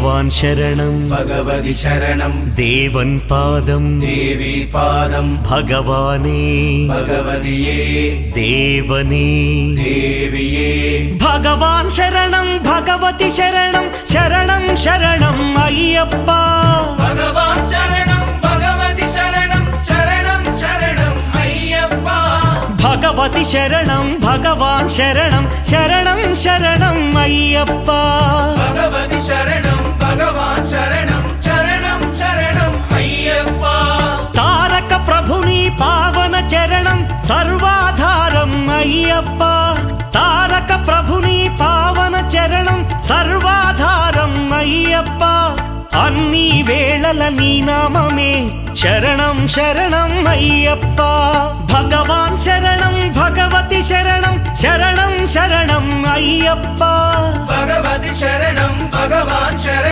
भगवान् शरणं भगवति शरणं देवन् पादं देवी पादं भगवाने भगवदिये देवने देविये भगवान् शरणं भगवति शरणं शरणं शरणं अय्यप्पा भगवान् शरणं भगवति शरणं शरणं शरणं अय्यप्पा भगवति शरणं भगवान् शरणं शरणं शरणं अय्यप्पा भगवति शरणं भगवान् शरणं शरणं शरणं अय्यप्पा तारक प्रभुनि पावन चरणं सर्वाधारं अय्यप्पा तारक प्रभुनि पावन चरणं सर्वाधारं अय्यप्पा अन्नी वेळల నీ నామమే శరణం శరణం అయ్యప్ప భగవాన్ శరణం భగవతి శరణం శరణం శరణం అయ్యప్ప भगवति शरणं भगवान् शरणं